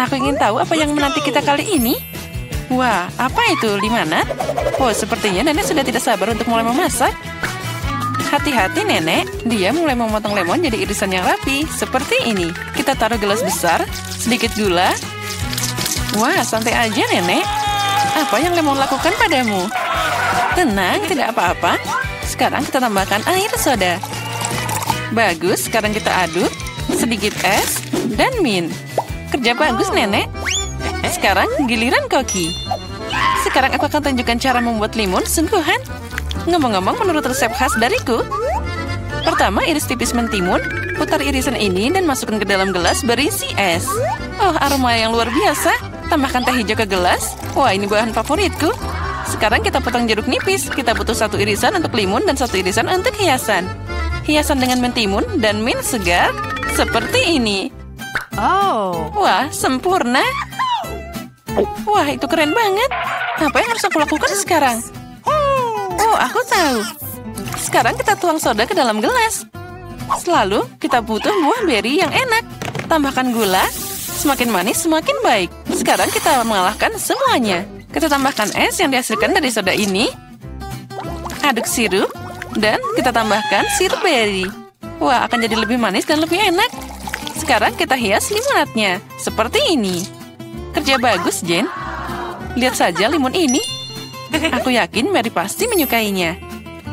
Aku ingin tahu apa yang menanti kita kali ini. Wah, apa itu, limonad? Oh, sepertinya nenek sudah tidak sabar untuk mulai memasak. Hati-hati, nenek. Dia mulai memotong lemon jadi irisan yang rapi. Seperti ini. Kita taruh gelas besar, sedikit gula. Wah, santai aja, nenek. Apa yang lemon lakukan padamu? Tenang, tidak apa-apa. Sekarang kita tambahkan air soda. Bagus, sekarang kita aduk. Sedikit es dan mint. Kerja bagus, nenek. Sekarang giliran koki. Sekarang aku akan tunjukkan cara membuat limun sungguhan. Ngomong-ngomong, menurut resep khas dariku. Pertama, iris tipis mentimun. Putar irisan ini dan masukkan ke dalam gelas berisi es. Oh, aroma yang luar biasa. Tambahkan teh hijau ke gelas. Wah, ini bahan favoritku. Sekarang kita potong jeruk nipis. Kita butuh 1 irisan untuk limun dan 1 irisan untuk hiasan. Hiasan dengan mentimun dan mint segar. Seperti ini. Oh. Wah, sempurna. Wah, itu keren banget. Apa yang harus aku lakukan sekarang? Oh, aku tahu. Sekarang kita tuang soda ke dalam gelas. Selalu kita butuh buah beri yang enak. Tambahkan gula. Semakin manis, semakin baik. Sekarang kita mengalahkan semuanya. Kita tambahkan es yang dihasilkan dari soda ini. Aduk sirup. Dan kita tambahkan sirup beri. Wah, akan jadi lebih manis dan lebih enak. Sekarang kita hias limonadnya. Seperti ini. Kerja bagus, Jen. Lihat saja limun ini. Aku yakin Mary pasti menyukainya.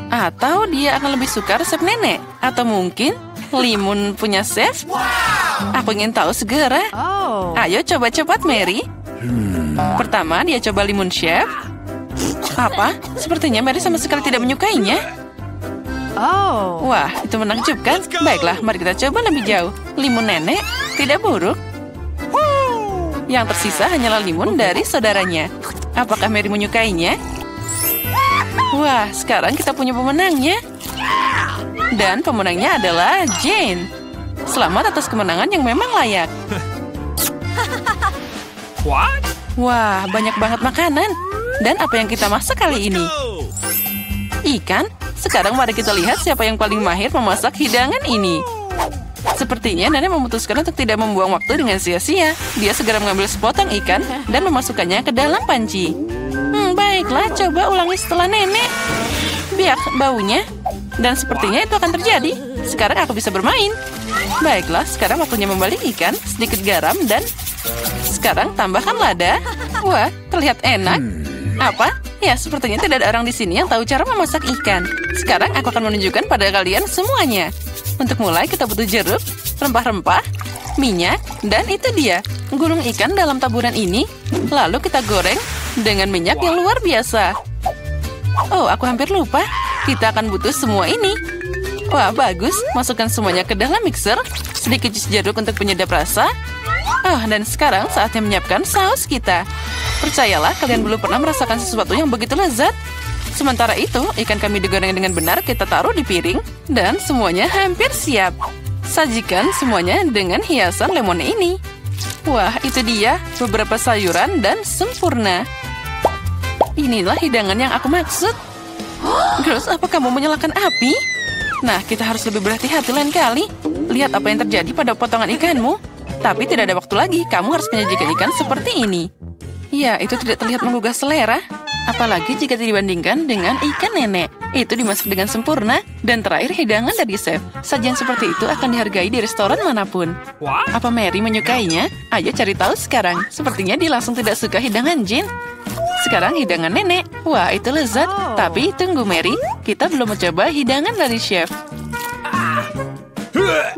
Atau dia akan lebih suka resep nenek. Atau mungkin limun punya chef. Aku ingin tahu segera. Ayo coba cepat, Mary. Pertama, dia coba limun chef. Apa? Sepertinya Mary sama sekali tidak menyukainya. Wah, itu menakjubkan. Baiklah, mari kita coba lebih jauh. Limun nenek tidak buruk. Yang tersisa hanyalah limun dari saudaranya. Apakah Mary menyukainya? Wah, sekarang kita punya pemenangnya. Dan pemenangnya adalah Jane. Selamat atas kemenangan yang memang layak. Wah, banyak banget makanan. Dan apa yang kita masak kali ini? Ikan? Sekarang mari kita lihat siapa yang paling mahir memasak hidangan ini. Sepertinya nenek memutuskan untuk tidak membuang waktu dengan sia-sia. Dia segera mengambil sepotong ikan dan memasukkannya ke dalam panci. Baiklah, coba ulangi setelah nenek. Biar baunya. Dan sepertinya itu akan terjadi. Sekarang aku bisa bermain. Baiklah, sekarang waktunya membalik ikan, sedikit garam, dan sekarang tambahkan lada. Wah, terlihat enak. Apa? Ya, sepertinya tidak ada orang di sini yang tahu cara memasak ikan. Sekarang aku akan menunjukkan pada kalian semuanya. Untuk mulai, kita butuh jeruk, rempah-rempah, minyak, dan itu dia. Gulung ikan dalam taburan ini, lalu kita goreng dengan minyak yang luar biasa. Oh, aku hampir lupa. Kita akan butuh semua ini. Wah, bagus. Masukkan semuanya ke dalam mixer. Sedikit jus jeruk untuk penyedap rasa. Oh, dan sekarang saatnya menyiapkan saus kita. Percayalah, kalian belum pernah merasakan sesuatu yang begitu lezat. Sementara itu, ikan kami digoreng dengan benar, kita taruh di piring. Dan semuanya hampir siap. Sajikan semuanya dengan hiasan lemon ini. Wah, itu dia. Beberapa sayuran dan sempurna. Inilah hidangan yang aku maksud. Girls, apa kamu menyalakan api? Nah, kita harus lebih berhati-hati lain kali. Lihat apa yang terjadi pada potongan ikanmu. Tapi tidak ada waktu lagi, kamu harus menyajikan ikan seperti ini. Ya, itu tidak terlihat menggugah selera. Apalagi jika dibandingkan dengan ikan nenek. Itu dimasak dengan sempurna. Dan terakhir, hidangan dari chef. Sajian seperti itu akan dihargai di restoran manapun. Apa Mary menyukainya? Ayo cari tahu sekarang. Sepertinya dia langsung tidak suka hidangan Jin. Sekarang hidangan nenek. Wah, itu lezat. Tapi tunggu Mary, kita belum mencoba hidangan dari chef.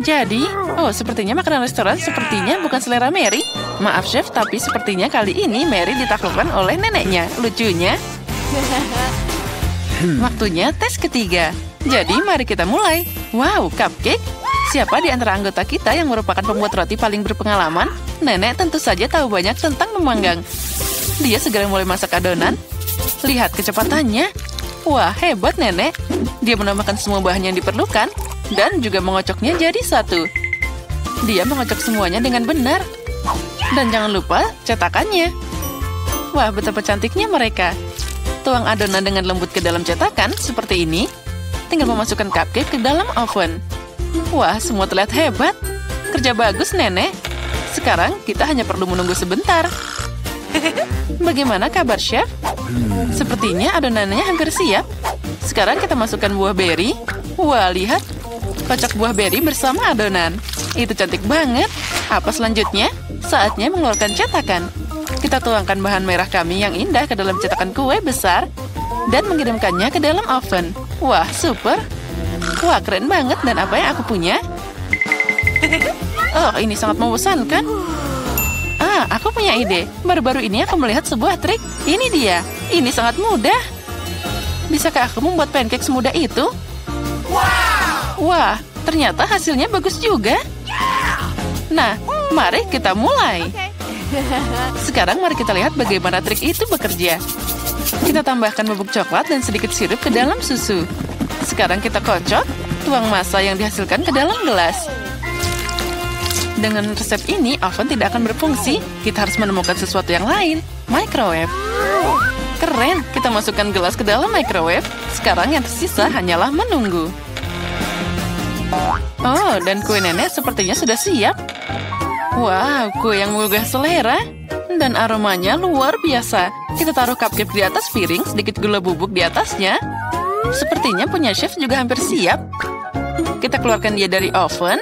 Jadi, sepertinya makanan restoran sepertinya bukan selera Mary. Maaf chef, tapi sepertinya kali ini Mary ditaklukkan oleh neneknya. Lucunya. Waktunya tes ketiga. Jadi mari kita mulai. Wow, cupcake. Siapa di antara anggota kita yang merupakan pembuat roti paling berpengalaman? Nenek tentu saja tahu banyak tentang memanggang. Dia segera mulai masak adonan. Lihat kecepatannya. Wah, hebat nenek. Dia menambahkan semua bahan yang diperlukan. Dan juga mengocoknya jadi satu. Dia mengocok semuanya dengan benar. Dan jangan lupa cetakannya. Wah, betapa cantiknya mereka. Tuang adonan dengan lembut ke dalam cetakan seperti ini. Tinggal memasukkan cupcake ke dalam oven. Wah, semua terlihat hebat. Kerja bagus, nenek. Sekarang kita hanya perlu menunggu sebentar. Bagaimana kabar, Chef? Sepertinya adonannya hampir siap. Sekarang kita masukkan buah beri. Wah, lihat. Kocok buah beri bersama adonan. Itu cantik banget. Apa selanjutnya? Saatnya mengeluarkan cetakan. Kita tuangkan bahan merah kami yang indah ke dalam cetakan kue besar dan mengirimkannya ke dalam oven. Wah, super. Wah, keren banget. Dan apa yang aku punya? Oh, ini sangat membosankan. Aku punya ide. Baru-baru ini aku melihat sebuah trik. Ini dia. Ini sangat mudah. Bisakah aku membuat pancake semudah itu? Wah, ternyata hasilnya bagus juga. Nah, mari kita mulai. Sekarang mari kita lihat bagaimana trik itu bekerja. Kita tambahkan bubuk coklat dan sedikit sirup ke dalam susu. Sekarang kita kocok, tuang massa yang dihasilkan ke dalam gelas. Dengan resep ini, oven tidak akan berfungsi. Kita harus menemukan sesuatu yang lain. Microwave. Keren, kita masukkan gelas ke dalam microwave. Sekarang yang tersisa hanyalah menunggu. Oh, dan kue nenek sepertinya sudah siap. Wow, kue yang menggugah selera. Dan aromanya luar biasa. Kita taruh cupcake di atas piring, sedikit gula bubuk di atasnya. Sepertinya punya chef juga hampir siap. Kita keluarkan dia dari oven.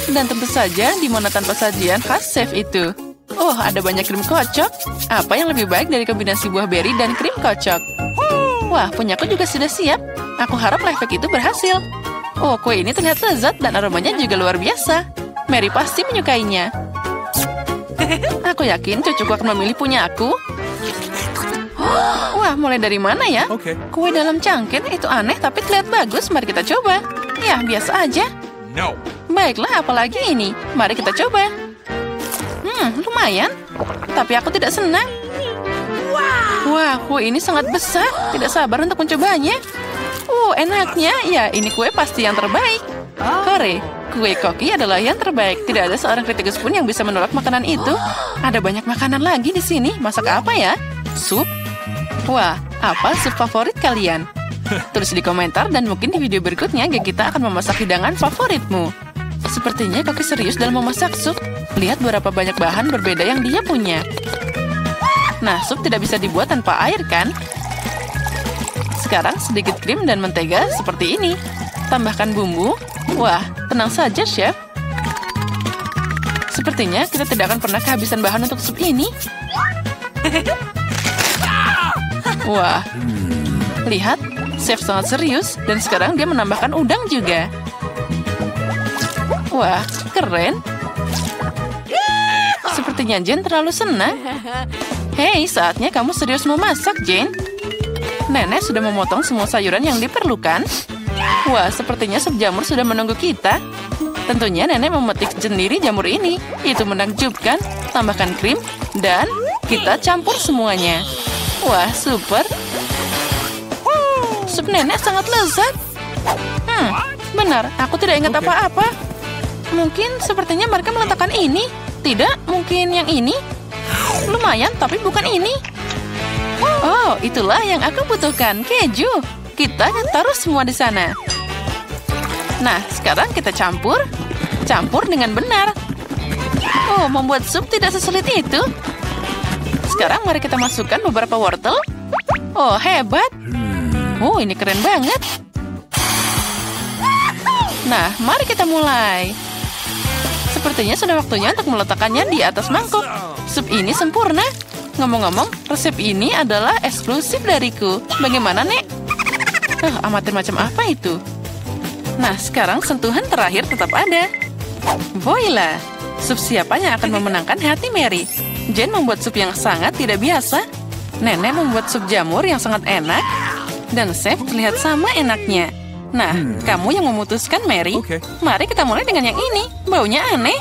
Dan tentu saja di mana tanpa sajian khas chef itu. Oh, ada banyak krim kocok. Apa yang lebih baik dari kombinasi buah beri dan krim kocok? Wah, punyaku juga sudah siap. Aku harap life hack itu berhasil. Oh, kue ini terlihat lezat dan aromanya juga luar biasa. Mary pasti menyukainya. Aku yakin cucuku akan memilih punya aku. Wah, mulai dari mana ya? Kue dalam cangkir itu aneh tapi terlihat bagus. Mari kita coba. Ya, biasa aja. No. Baiklah, apalagi ini. Mari kita coba. Lumayan. Tapi aku tidak senang. Wah, kue ini sangat besar. Tidak sabar untuk mencobanya. Enaknya. Ya, ini kue pasti yang terbaik. Hore, kue koki adalah yang terbaik. Tidak ada seorang kritikus pun yang bisa menolak makanan itu. Ada banyak makanan lagi di sini. Masak apa ya? Sup? Wah, apa sup favorit kalian? Tulis di komentar dan mungkin di video berikutnya kita akan memasak hidangan favoritmu. Sepertinya Koki serius dalam memasak sup. Lihat berapa banyak bahan berbeda yang dia punya. Nah, sup tidak bisa dibuat tanpa air, kan? Sekarang sedikit krim dan mentega seperti ini. Tambahkan bumbu. Wah, tenang saja, Chef. Sepertinya kita tidak akan pernah kehabisan bahan untuk sup ini. Wah, lihat. Chef sangat serius, dan sekarang dia menambahkan udang juga. Wah, keren. Sepertinya Jane terlalu senang. Hei, saatnya kamu serius memasak, Jane. Nenek sudah memotong semua sayuran yang diperlukan. Wah, sepertinya sup jamur sudah menunggu kita. Tentunya nenek memetik sendiri jamur ini. Itu menakjubkan. Tambahkan krim, dan kita campur semuanya. Wah, super. Sup nenek sangat lezat. Benar, aku tidak ingat apa-apa. Mungkin sepertinya mereka meletakkan ini. Tidak, mungkin yang ini. Lumayan, tapi bukan ini. Oh, itulah yang aku butuhkan, keju. Kita taruh semua di sana. Nah, sekarang kita campur. Campur dengan benar. Oh, membuat sup tidak sesulit itu. Sekarang mari kita masukkan beberapa wortel. Oh, hebat. Oh, ini keren banget. Nah, mari kita mulai. Sepertinya sudah waktunya untuk meletakkannya di atas mangkuk. Sup ini sempurna. Ngomong-ngomong, resep ini adalah eksklusif dariku. Bagaimana, Nek? Amatir macam apa itu? Nah, sekarang sentuhan terakhir tetap ada. Voila! Sup siapa yang akan memenangkan hati Mary? Jane membuat sup yang sangat tidak biasa. Nenek membuat sup jamur yang sangat enak. Dan Chef terlihat sama enaknya. Nah, kamu yang memutuskan, Mary. Mari kita mulai dengan yang ini. Baunya aneh.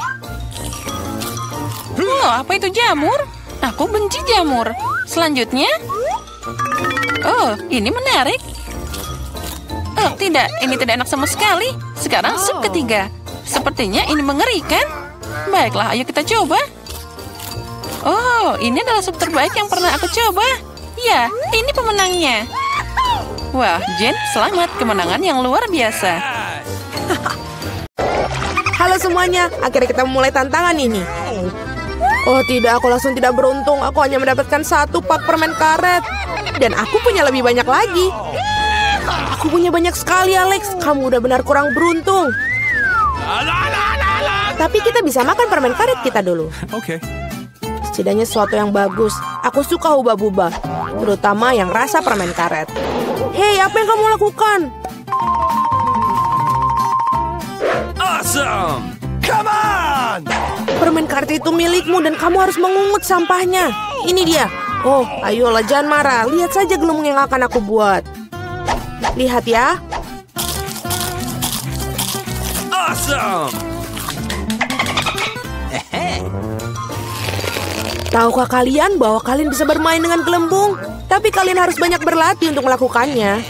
Apa itu jamur? Aku benci jamur. Selanjutnya. Oh, ini menarik. Oh, tidak. Ini tidak enak sama sekali. Sekarang sup ketiga. Sepertinya ini mengerikan. Baiklah, ayo kita coba. Oh, ini adalah sup terbaik yang pernah aku coba. Ya, ini pemenangnya. Wah, Jane, selamat. Kemenangan yang luar biasa. Halo semuanya, akhirnya kita mulai tantangan ini. Oh tidak, aku langsung tidak beruntung. Aku hanya mendapatkan 1 pak permen karet. Dan aku punya lebih banyak lagi. Aku punya banyak sekali, Alex. Kamu udah benar kurang beruntung. Tapi kita bisa makan permen karet kita dulu. Oke. Setidaknya sesuatu yang bagus. Aku suka hubah-bubah, terutama yang rasa permen karet. Hei, apa yang kamu lakukan? Awesome! Come on! Permen karet itu milikmu dan kamu harus mengungut sampahnya. Ini dia. Oh, ayolah jangan marah. Lihat saja gelembung yang akan aku buat. Lihat ya. Awesome! Tahukah kalian bahwa kalian bisa bermain dengan gelembung? Tapi kalian harus banyak berlatih untuk melakukannya.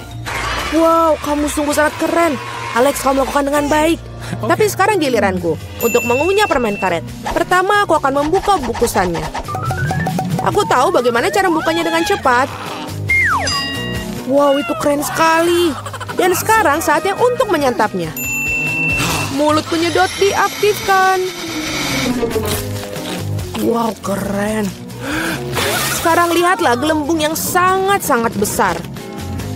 Wow, kamu sungguh sangat keren. Alex, kamu melakukan dengan baik. Tapi sekarang giliranku untuk mengunyah permen karet. Pertama, aku akan membuka bungkusannya. Aku tahu bagaimana cara membukanya dengan cepat. Wow, itu keren sekali. Dan sekarang saatnya untuk menyantapnya. Mulut penyedot diaktifkan. Wow, keren. Sekarang lihatlah gelembung yang sangat-sangat besar.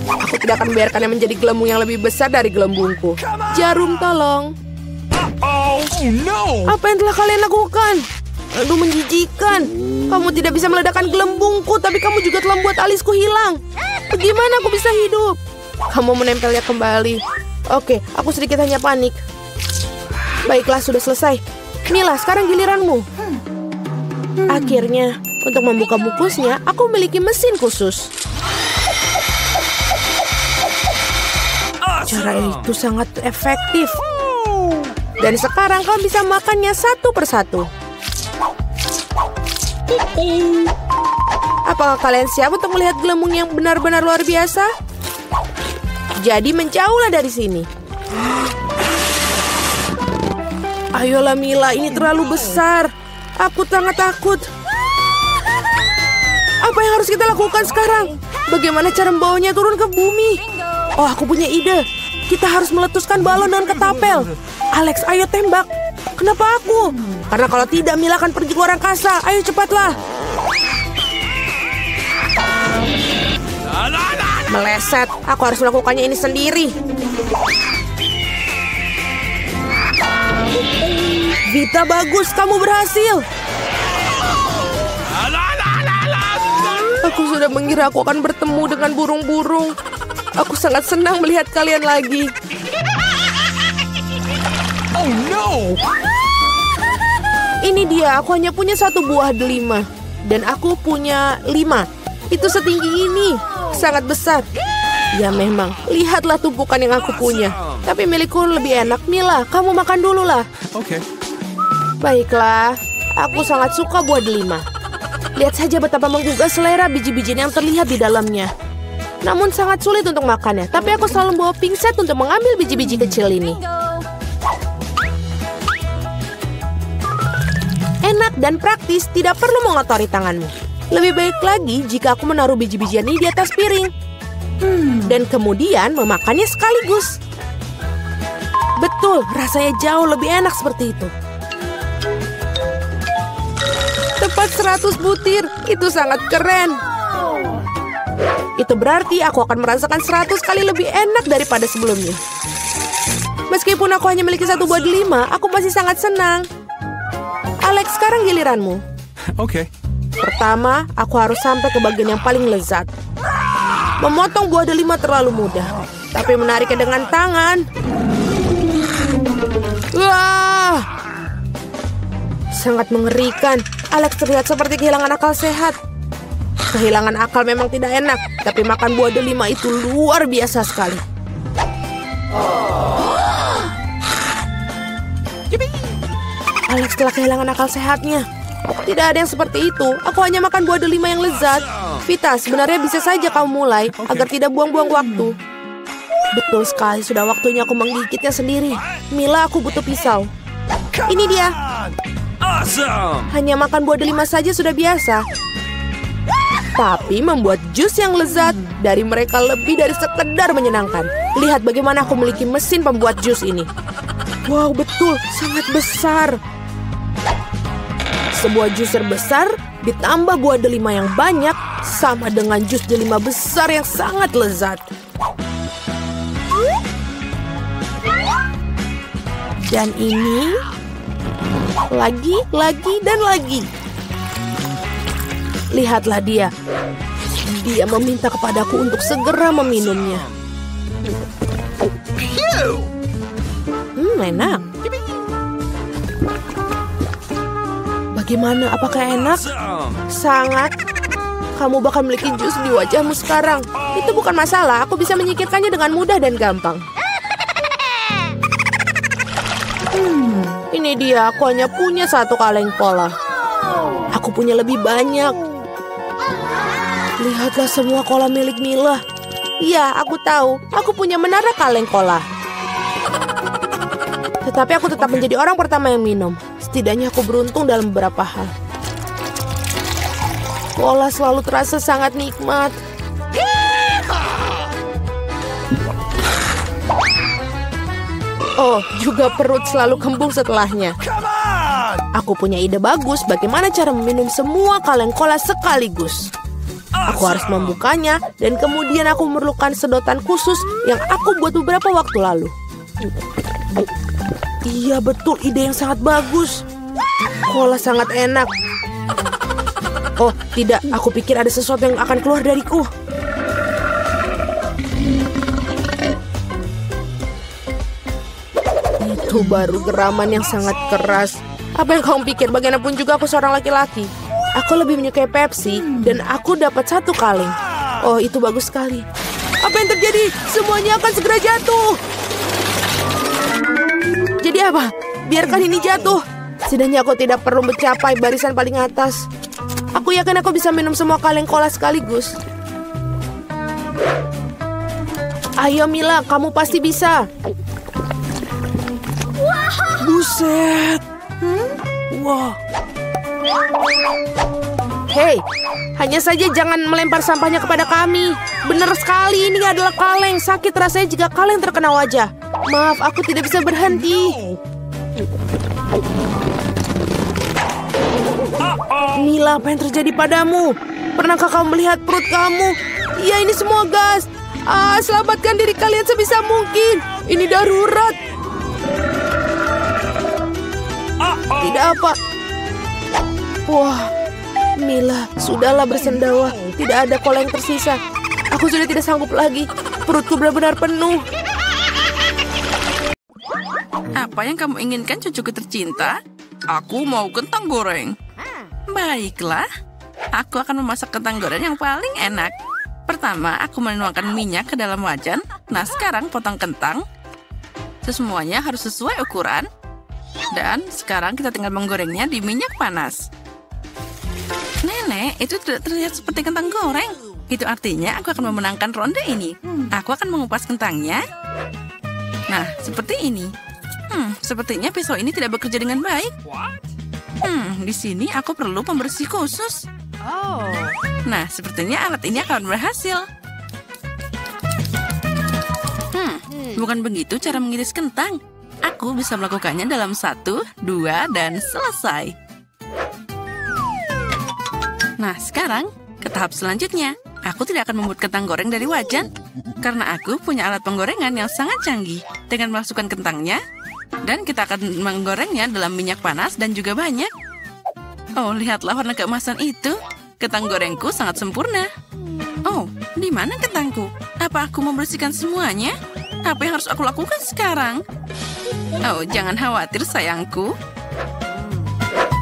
Aku tidak akan membiarkannya menjadi gelembung yang lebih besar dari gelembungku. Jarum, tolong. Oh no! Apa yang telah kalian lakukan? Aduh, menjijikan. Kamu tidak bisa meledakkan gelembungku, tapi kamu juga telah membuat alisku hilang. Bagaimana aku bisa hidup? Kamu menempelnya kembali. Oke, aku sedikit hanya panik. Baiklah, sudah selesai. Mila, sekarang giliranmu. Akhirnya, untuk membuka bungkusnya, aku memiliki mesin khusus. Cara itu sangat efektif. Dan sekarang kamu bisa makannya satu persatu. Apakah kalian siap untuk melihat gelembung yang benar-benar luar biasa? Jadi menjauhlah dari sini. Ayolah Mila, ini terlalu besar. Aku sangat takut. Apa yang harus kita lakukan sekarang? Bagaimana cara membawanya turun ke bumi? Oh, aku punya ide. Kita harus meletuskan balon dengan ketapel. Alex, ayo tembak. Kenapa aku? Karena kalau tidak, Mila akan pergi ke luar angkasa. Ayo cepatlah. Meleset. Aku harus melakukannya ini sendiri. Vita, bagus. Kamu berhasil. Aku sudah mengira aku akan bertemu dengan burung-burung. Aku sangat senang melihat kalian lagi. Oh no! Ini dia, aku hanya punya 1 buah delima. Dan aku punya 5. Itu setinggi ini. Sangat besar. Ya memang, lihatlah tumpukan yang aku punya. Tapi milikku lebih enak. Mila, kamu makan dulu lah. Oke. Baiklah, aku sangat suka buah delima. Lihat saja betapa menggugah selera biji-bijian yang terlihat di dalamnya. Namun sangat sulit untuk makannya. Tapi aku selalu membawa pingset untuk mengambil biji-biji kecil ini. Enak dan praktis, tidak perlu mengotori tanganmu. Lebih baik lagi jika aku menaruh biji-bijian ini di atas piring. Dan kemudian memakannya sekaligus. Betul, rasanya jauh lebih enak seperti itu. Tepat 100 butir, itu sangat keren. Itu berarti aku akan merasakan 100 kali lebih enak daripada sebelumnya. Meskipun aku hanya memiliki 1 buah delima, aku masih sangat senang. Alex, sekarang giliranmu. Oke. Pertama, aku harus sampai ke bagian yang paling lezat. Memotong buah delima terlalu mudah, tapi menariknya dengan tangan. Wah! Sangat mengerikan. Alex terlihat seperti kehilangan akal sehat. Kehilangan akal memang tidak enak, tapi makan buah delima itu luar biasa sekali. Alex telah kehilangan akal sehatnya. Tidak ada yang seperti itu. Aku hanya makan buah delima yang lezat. Vita, sebenarnya bisa saja kamu mulai agar tidak buang-buang waktu. Betul sekali, sudah waktunya aku menggigitnya sendiri. Mila, aku butuh pisau. Ini dia. Awesome! Hanya makan buah delima saja sudah biasa. Tapi membuat jus yang lezat dari mereka lebih dari sekedar menyenangkan. Lihat bagaimana aku memiliki mesin pembuat jus ini. Wow, betul, sangat besar. Sebuah juicer besar ditambah buah delima yang banyak sama dengan jus delima besar yang sangat lezat. Dan ini lagi, dan lagi. Lihatlah dia. Dia meminta kepadaku untuk segera meminumnya. Enak. Bagaimana? Apakah enak? Sangat. Kamu bakal memiliki jus di wajahmu sekarang. Itu bukan masalah. Aku bisa menyingkirkannya dengan mudah dan gampang. Ini dia. Aku hanya punya 1 kaleng cola. Aku punya lebih banyak. Lihatlah semua cola milik Mila. Iya, aku tahu. Aku punya menara kaleng cola. Tetapi aku tetap menjadi orang pertama yang minum. Setidaknya aku beruntung dalam beberapa hal. Cola selalu terasa sangat nikmat. Oh, juga perut selalu kembung setelahnya. Aku punya ide bagus bagaimana cara meminum semua kaleng cola sekaligus. Aku harus membukanya dan kemudian aku memerlukan sedotan khusus yang aku buat beberapa waktu lalu. Iya, betul, ide yang sangat bagus. Cola sangat enak. Oh, tidak, aku pikir ada sesuatu yang akan keluar dariku. Itu baru geraman yang sangat keras. Apa yang kamu pikir? Bagaimanapun juga aku seorang laki-laki. Aku lebih menyukai Pepsi dan aku dapat 1 kaleng. Oh, itu bagus sekali. Apa yang terjadi? Semuanya akan segera jatuh. Jadi apa? Biarkan ini jatuh. Setidaknya aku tidak perlu mencapai barisan paling atas. Aku yakin aku bisa minum semua kaleng cola sekaligus. Ayo Mila, kamu pasti bisa. Buset. Wah. Hei, hanya saja jangan melempar sampahnya kepada kami. Benar sekali, ini adalah kaleng. Sakit rasanya jika kaleng terkena wajah. Maaf, aku tidak bisa berhenti. Mila, apa yang terjadi padamu? Pernahkah kamu melihat perut kamu? Ya, ini semua gas. Selamatkan diri kalian sebisa mungkin. Ini darurat. Tidak apa. Wah, Mila, sudahlah bersendawa. Tidak ada cola yang tersisa. Aku sudah tidak sanggup lagi. Perutku benar-benar penuh. Apa yang kamu inginkan, cucuku tercinta? Aku mau kentang goreng. Baiklah, aku akan memasak kentang goreng yang paling enak. Pertama, aku menuangkan minyak ke dalam wajan. Nah, sekarang potong kentang. Semuanya harus sesuai ukuran. Dan sekarang kita tinggal menggorengnya di minyak panas. Nenek, itu tidak terlihat seperti kentang goreng. Itu artinya aku akan memenangkan ronde ini. Aku akan mengupas kentangnya. Nah, seperti ini. Sepertinya pisau ini tidak bekerja dengan baik. Di sini aku perlu pembersih khusus. Nah, sepertinya alat ini akan berhasil. Bukan begitu cara mengiris kentang. Aku bisa melakukannya dalam 1, 2, dan selesai. Nah, sekarang ke tahap selanjutnya. Aku tidak akan membuat kentang goreng dari wajan. Karena aku punya alat penggorengan yang sangat canggih. Dengan memasukkan kentangnya. Dan kita akan menggorengnya dalam minyak panas dan juga banyak. Oh, lihatlah warna keemasan itu. Kentang gorengku sangat sempurna. Oh, di mana kentangku? Apa aku membersihkan semuanya? Apa yang harus aku lakukan sekarang? Oh, jangan khawatir sayangku.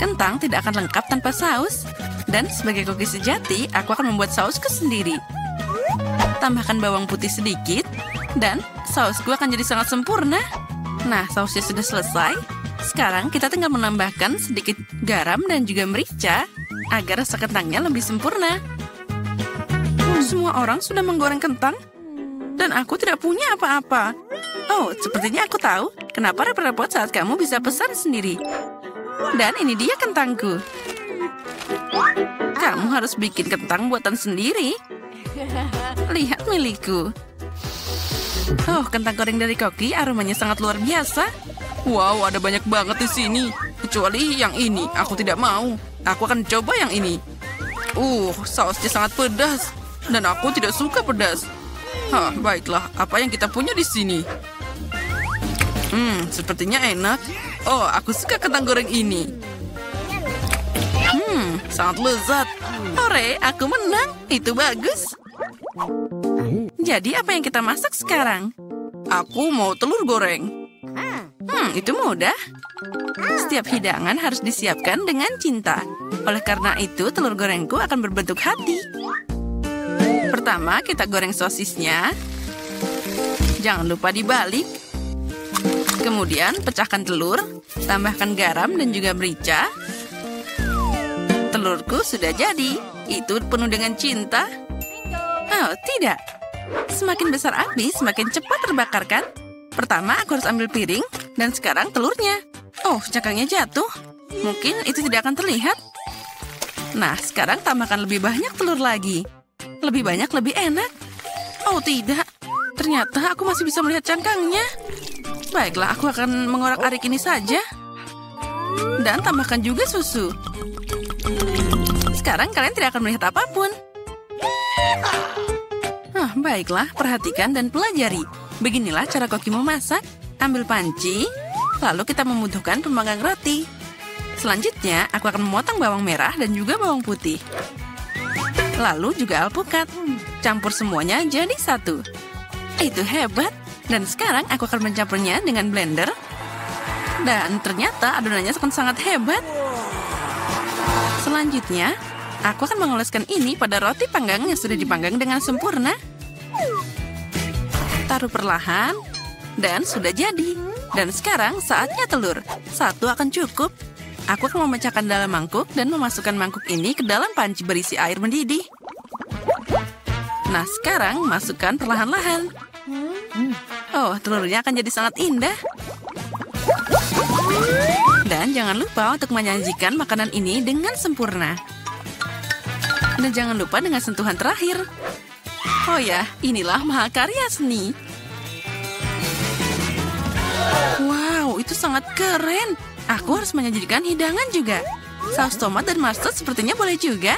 Kentang tidak akan lengkap tanpa saus. Dan sebagai koki sejati, aku akan membuat sausku sendiri. Tambahkan bawang putih sedikit. Dan sausku akan jadi sangat sempurna. Nah, sausnya sudah selesai. Sekarang kita tinggal menambahkan sedikit garam dan juga merica agar rasa kentangnya lebih sempurna. Semua orang sudah menggoreng kentang dan aku tidak punya apa-apa. Oh, sepertinya aku tahu kenapa repot-repot saat kamu bisa pesan sendiri. Dan ini dia kentangku. Kamu harus bikin kentang buatan sendiri. Lihat milikku. Oh, kentang goreng dari Koki aromanya sangat luar biasa. Wow, ada banyak banget di sini. Kecuali yang ini, aku tidak mau. Aku akan coba yang ini. Sausnya sangat pedas. Dan aku tidak suka pedas. Baiklah. Apa yang kita punya di sini? Sepertinya enak. Aku suka kentang goreng ini. Sangat lezat. Hore, aku menang. Itu bagus. Jadi apa yang kita masak sekarang? Aku mau telur goreng. Itu mudah. Setiap hidangan harus disiapkan dengan cinta. Oleh karena itu, telur gorengku akan berbentuk hati. Pertama, kita goreng sosisnya. Jangan lupa dibalik. Kemudian, pecahkan telur. Tambahkan garam dan juga merica. Telurku sudah jadi. Itu penuh dengan cinta. Oh, tidak. Semakin besar api, semakin cepat terbakar, kan? Pertama, aku harus ambil piring. Dan sekarang telurnya. Cangkangnya jatuh. Mungkin itu tidak akan terlihat. Nah, sekarang tambahkan lebih banyak telur lagi. Lebih banyak, lebih enak. Oh, tidak. Ternyata aku masih bisa melihat cangkangnya. Baiklah, aku akan mengorak-arik ini saja. Dan tambahkan juga susu. Sekarang kalian tidak akan melihat apapun. Baiklah, perhatikan dan pelajari. Beginilah cara koki memasak. Ambil panci, lalu kita membutuhkan pemanggang roti. Selanjutnya, aku akan memotong bawang merah dan juga bawang putih. Lalu juga alpukat. Campur semuanya jadi satu. Itu hebat. Dan sekarang aku akan mencampurnya dengan blender. Dan ternyata adonannya akan sangat hebat. Selanjutnya, aku akan mengoleskan ini pada roti panggang yang sudah dipanggang dengan sempurna. Taruh perlahan. Dan sudah jadi. Dan sekarang saatnya telur. Satu akan cukup. Aku akan memecahkan dalam mangkuk dan memasukkan mangkuk ini ke dalam panci berisi air mendidih. Nah, sekarang masukkan perlahan-lahan. Telurnya akan jadi sangat indah. Dan jangan lupa untuk menyajikan makanan ini dengan sempurna. Dan jangan lupa dengan sentuhan terakhir. Inilah mahakarya seni. Wow, itu sangat keren. Aku harus menyajikan hidangan juga. Saus tomat dan mustard sepertinya boleh juga.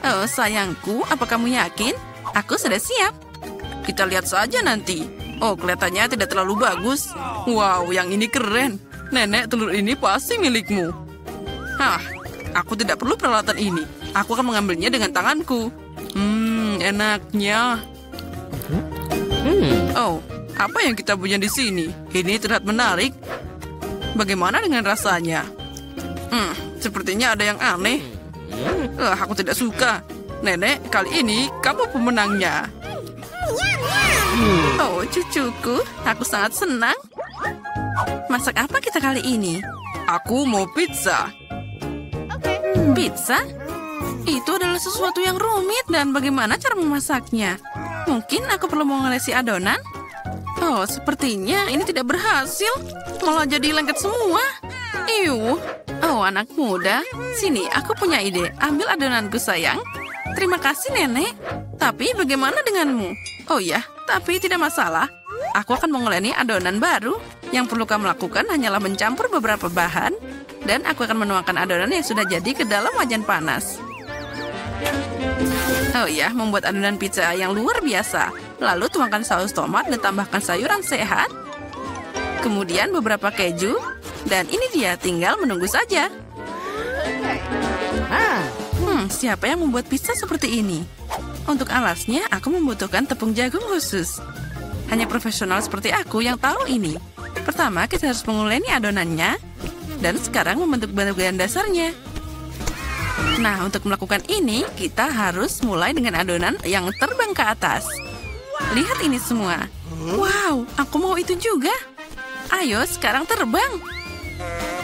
Sayangku, apa kamu yakin? Aku sudah siap. Kita lihat saja nanti. Kelihatannya tidak terlalu bagus. Wow, yang ini keren. Nenek, telur ini pasti milikmu. Aku tidak perlu peralatan ini. Aku akan mengambilnya dengan tanganku. Enaknya. Apa yang kita punya di sini? Ini terlihat menarik. Bagaimana dengan rasanya? Sepertinya ada yang aneh. Aku tidak suka. Nenek, kali ini kamu pemenangnya. Cucuku, aku sangat senang. Masak apa kita kali ini? Aku mau pizza. Pizza? Itu adalah sesuatu yang rumit dan bagaimana cara memasaknya? Mungkin aku perlu mengolesi adonan? Sepertinya ini tidak berhasil. Malah jadi lengket semua. Anak muda. Sini, aku punya ide. Ambil adonanku, sayang. Terima kasih, Nenek. Tapi bagaimana denganmu? Tapi tidak masalah. Aku akan menguleni adonan baru. Yang perlu kamu lakukan hanyalah mencampur beberapa bahan. Dan aku akan menuangkan adonan yang sudah jadi ke dalam wajan panas. Membuat adonan pizza yang luar biasa. Lalu tuangkan saus tomat dan tambahkan sayuran sehat. Kemudian beberapa keju. Dan ini dia, tinggal menunggu saja. Siapa yang membuat pizza seperti ini? Untuk alasnya, aku membutuhkan tepung jagung khusus. Hanya profesional seperti aku yang tahu ini. Pertama, kita harus menguleni adonannya. Dan sekarang membentuk bagian dasarnya. Nah, untuk melakukan ini, kita harus mulai dengan adonan yang terbang ke atas. Lihat ini semua. Wow, aku mau itu juga. Ayo, sekarang terbang.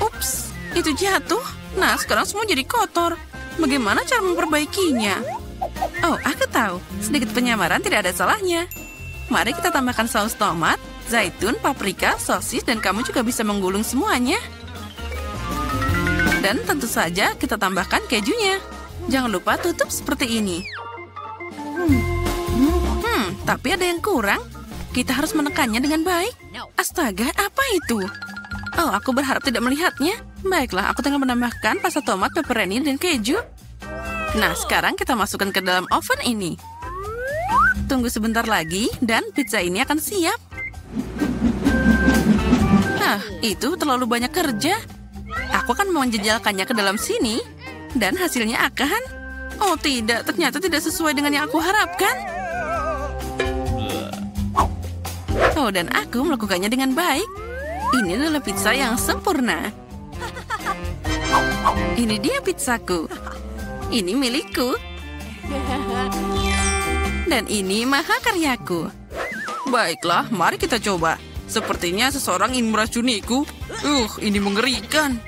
Ups, itu jatuh. Nah, sekarang semua jadi kotor. Bagaimana cara memperbaikinya? Aku tahu. Sedikit penyamaran tidak ada salahnya. Mari kita tambahkan saus tomat, zaitun, paprika, sosis, dan kamu juga bisa menggulung semuanya. Dan tentu saja kita tambahkan kejunya. Jangan lupa tutup seperti ini. Tapi ada yang kurang. Kita harus menekannya dengan baik. Astaga, apa itu? Aku berharap tidak melihatnya. Baiklah, aku tinggal menambahkan pasta tomat, pepperoni, dan keju. Nah, sekarang kita masukkan ke dalam oven ini. Tunggu sebentar lagi, dan pizza ini akan siap. Itu terlalu banyak kerja. Aku akan menjejalkannya ke dalam sini, dan hasilnya akan... Oh tidak, ternyata tidak sesuai dengan yang aku harapkan. Oh, dan aku melakukannya dengan baik. Ini adalah pizza yang sempurna. Ini dia pizzaku. Ini milikku. Dan ini mahakaryaku. Baiklah, mari kita coba. Sepertinya seseorang ingin meracuniku. Ini mengerikan.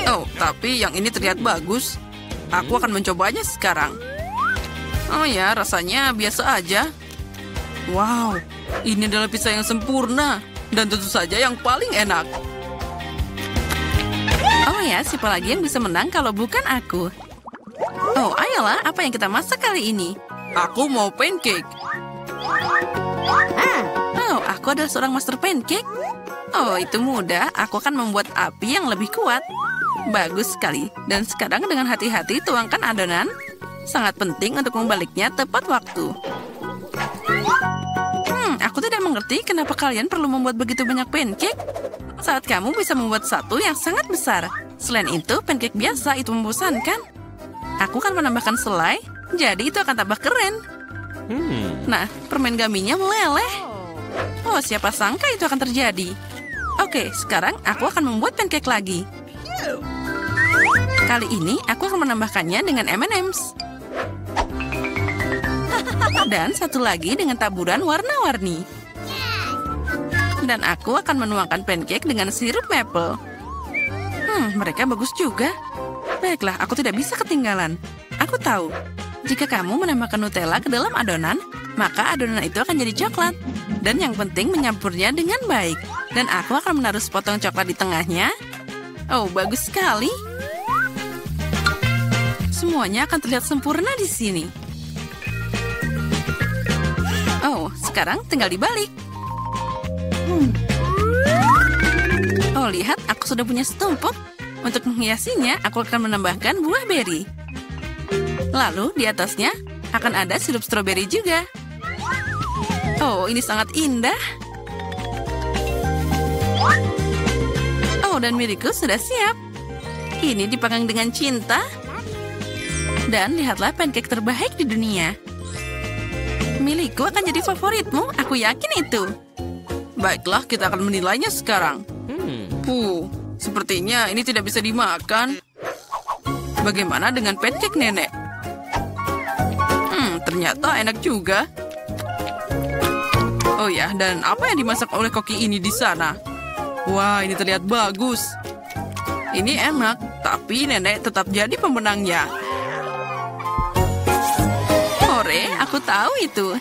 Oh, tapi yang ini terlihat bagus. Aku akan mencobanya sekarang. Oh ya, rasanya biasa aja. Wow, ini adalah pizza yang sempurna. Dan tentu saja yang paling enak. Oh ya, siapa lagi yang bisa menang kalau bukan aku? Oh, ayolah, apa yang kita masak kali ini? Aku mau pancake. Oh, aku adalah seorang master pancake. Oh, itu mudah. Aku akan membuat api yang lebih kuat. Bagus sekali. Dan sekarang dengan hati-hati tuangkan adonan. Sangat penting untuk membaliknya tepat waktu. Aku tidak mengerti kenapa kalian perlu membuat begitu banyak pancake. Saat kamu bisa membuat satu yang sangat besar. Selain itu, pancake biasa itu membosankan. Aku akan menambahkan selai, jadi itu akan tambah keren. Nah, permen gaminya meleleh. Oh, siapa sangka itu akan terjadi. Oke, sekarang aku akan membuat pancake lagi. Kali ini, aku akan menambahkannya dengan M&M's. Dan satu lagi dengan taburan warna-warni. Dan aku akan menuangkan pancake dengan sirup maple. Mereka bagus juga. Baiklah, aku tidak bisa ketinggalan. Aku tahu, jika kamu menambahkan Nutella ke dalam adonan, maka adonan itu akan jadi coklat. Dan yang penting menyampurnya dengan baik. Dan aku akan menaruh sepotong coklat di tengahnya. Oh, bagus sekali. Semuanya akan terlihat sempurna di sini. Oh, sekarang tinggal dibalik. Oh, lihat, aku sudah punya setumpuk. Untuk menghiasinya, aku akan menambahkan buah beri. Lalu, di atasnya akan ada sirup stroberi juga. Oh, ini sangat indah. Oh, dan milikku sudah siap. Ini dipanggang dengan cinta. Dan lihatlah pancake terbaik di dunia. Milikku akan jadi favoritmu, aku yakin itu. Baiklah, kita akan menilainya sekarang. Sepertinya ini tidak bisa dimakan. Bagaimana dengan pancake nenek? Ternyata enak juga. Oh ya, dan apa yang dimasak oleh koki ini di sana? Wah, ini terlihat bagus. Ini enak, tapi nenek tetap jadi pemenangnya. Hore, aku tahu itu.